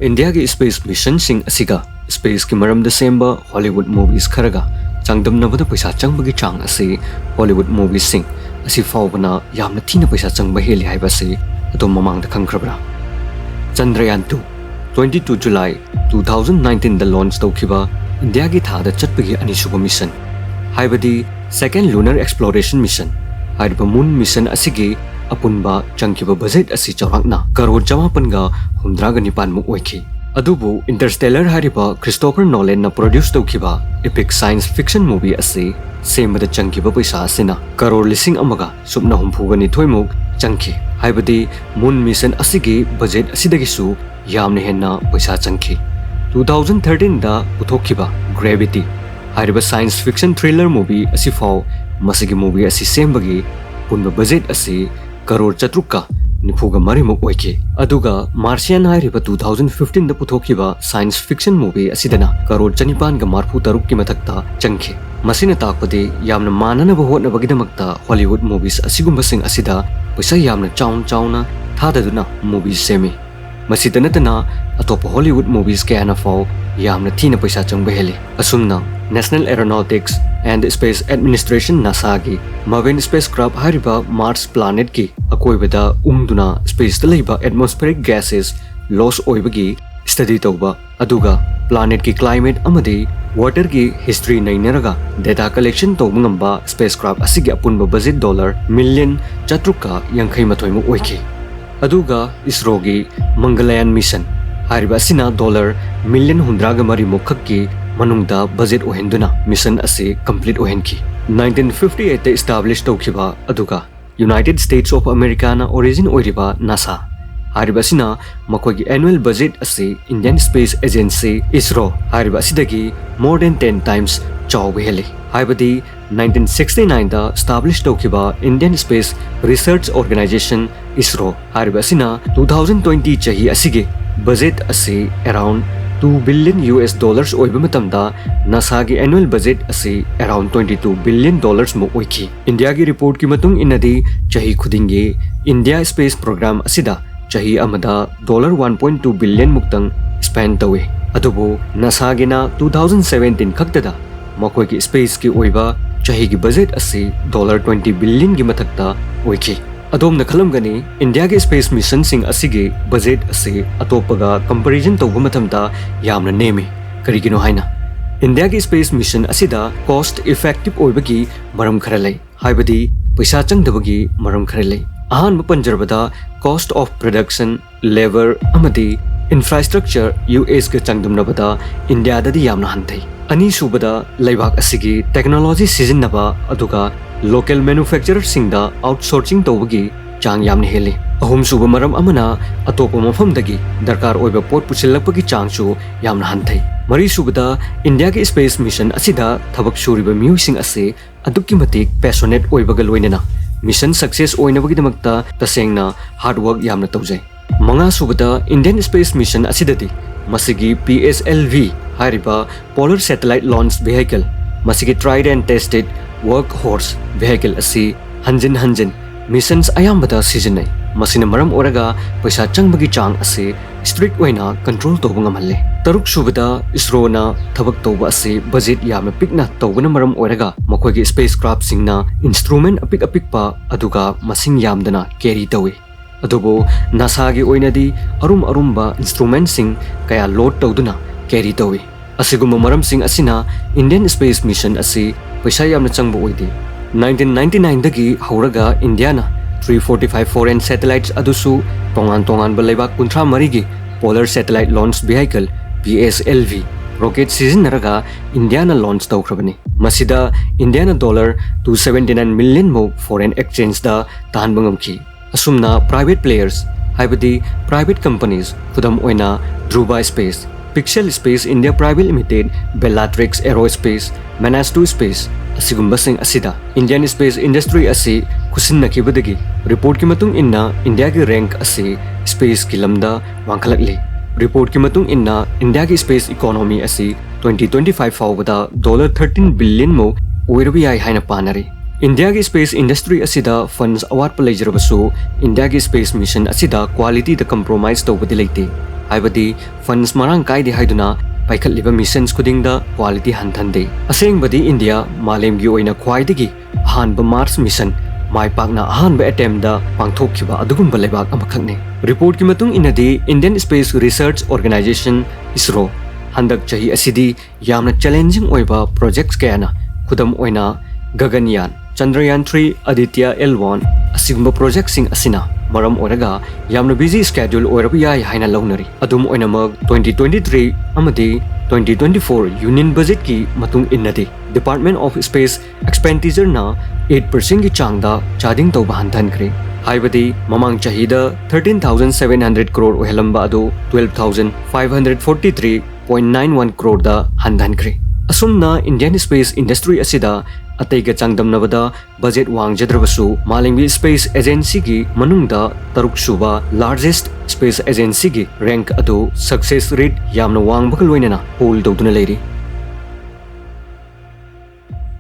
India ki space mission sing asiga space ki maram da semba Hollywood movies kharaga changdam na bada paisa changbagi chang asi Hollywood movies sing asi fawbana yamna thina paisa changba heli haiba se adom mamang da khangkrabra. Chandrayaan 2 22 July 2019 da launch tawkhiba India ki tha da chatpagi anisuba mission haibadi second lunar exploration mission haiba moon mission asigi apunba changkiba budget asi chawrakna crore 54 muk oikhi. Adubu Interstellar hariba Christopher Nolan na produce tawkhiba epic science fiction movie asi semada changkiba paisa asina crore lising amaga subna humphugani thoimuk changki haibadi moon mission asigi budget asidagisu yamne henna paisa changki. 2013 da puthokhiba Gravity hariba science fiction thriller movie asi faw masigi movie asi sembagi punba budget asi crore 4 muk oike. Aduga Martian hariba 2015 da puthokhiba science fiction movie asidana crore 646 ki mathakta changkhe. Masina takpadi yamna manana bahotna bagidamakta Hollywood movies asigumba sing asida paisa yamna chauna thadaduna movies semi. Masida natana atopa Hollywood movies kayana faw yamna thina paisa changba hele. Asumna National Aeronautics and Space Administration NASA ki Maven spacecraft hariba Mars planet ki akoibada umduna space da leiba atmospheric gases loss oibagi study tawba aduga planet ki climate amadi water ki history nainaraga data collection tawba ngamba spacecraft asigi apunba budget $1 chatruka yankhai mathoi mu oiki. Aduga ISRO ki Mangalyaan mission hariba sina $1,100 mukhak ki manungda budget ohenduna mission ase complete ohenki. 1958 established tawkhiba aduga United States of America na origin oiriba NASA hariba sina makogi annual budget ase Indian Space Agency ISRO hariba sidagi more than 10 times chawbe hele. Haibadi 1969 da established tawkhiba Indian Space Research Organization ISRO hariba sina 2020 chahi asige budget ase around $2 billion oiba matamda NASA gi annual budget ase around $22 billion mu oiki. India gi report ki matung inadi chahi khudingi India space program asida chahi amada $1.2 billion muktang spend tawe. Adubu NASA gi na 2017 khaktada makoi ki space ki oiba chahi gi budget ase $20 billion gi mathakta oiki. Adom na khalamgani India ge space mission sing asige budget ase atopaga comparison tawba mathamda yamna nemi karigino haina. India ge space mission asida cost effective oibagi maram khara lai haibadi paisa changdabagi maram khara lai. Ahan panjarbada cost of production labor amadi infrastructure US ge changdamnabada India dadi yamna hanthai. Ani subada laibak asigi technology sijinnaba aduga local manufacturer singda outsourcing tawagi chang yamne hele. Ahum suba maram amana atopa mafamdagi darkar oiba pot puchilakpagi changchu yamna hanthai. Mari subada India ge space mission asida thabak suriba miusing ase adukki matik passionate oibaga loinena mission success oinabagi damakta tasengna hard work yamna tawjai. Manga subada Indian space mission asidadi masigi PSLV hariba polar satellite launch vehicle masigi tried and tested workhorse vehicle asi hanjin missions ayambada seasonai masina maram oraga paisa changbagi chang ase strict oina control tawba ngamalle. Taruk subada ISRO na thabak tawba ase budget yamna pikna tawbana maram oraga makoigi spacecraft singna instrument apik pa aduga masing yamdana carry tawe. Adubo NASA gi oinadi arumba instrument sing kaya load tawduna carry tawe. Asiguma maram sing asina Indian space mission ase paisa yamna changba oide. 1999 dagi hauraga India na 345 foreign satellites adusu tongan balaiba kuntra marigi polar satellite launch vehicle PSLV rocket sijinnaraga India na launch tawkhrabani. Masida India na $279 million mo foreign exchange da tahanba ngamki. Asumna private players haibadi private companies khudam oina Dhruva Space, Pixel Space India Private Limited, Bellatrix Aerospace, Manastu Space asigumba sing asida Indian space industry asi kusinna kibadagi report ki matung inna India ki rank asi space ki lamda wangkhalakli. Report ki matung inna India ki space economy asi 2025 fawbada $13 billion mo oirabi ai haina panari. India ki space industry asida funds award palajarabasu India ki space mission asida quality da compromise tawbadi leite. हाइबदी funds मरांग कायदे हाइदुना पाइखलिबा missions खुदिंगदा quality हंथनदे असेंगबदी India मालेमगी ओइना ख्वाइदगी अहानबा मार्स मिशन माय पाकना अहानबा अटेम्पदा पांगथोखिबा अदुगुंबा लेबाक अमखकने रिपोर्ट की मतुंग इनदी Indian space research organisation ISRO हंदक चही असिदी यामना चैलेंजिंग ओइबा प्रोजेक्ट्स कयाना खुदम ओइना गगनयान चंद्रयान 3 आदित्य L1 असिगुंबा प्रोजेक्ट सिंग असिना मरम ओरगा यामना बिजी स्केड्यूल ओरबा याय हाइना लौनरी अदुम ओइनामक 2023 अमदी 2024 यूनियन बजट की मतुंग इन्नदी डिपार्टमेंट ऑफ स्पेस एक्सपेंडिचर ना 8% की चांगदा चार्जिंग तौबा हंथनख्रे हाइबदी ममांग चाहिदा 13,700 करोड़ ओहलंबा अदो 12,543.91 करोड़ दा हंथनख्रे असुमना इंडियन स्पेस इंडस्ट्री असिदा अतैगा चांगदमनबदा बजेट वांगजद्रबसु मालिंगी स्पेस एजेंसी की मनुंगदा तरुक सुबा लार्जेस्ट स्पेस एजेंसी की रैंक अदो सक्सेस रेट यामना वांगबग लोइनना होल्ड तौदुना लेरी।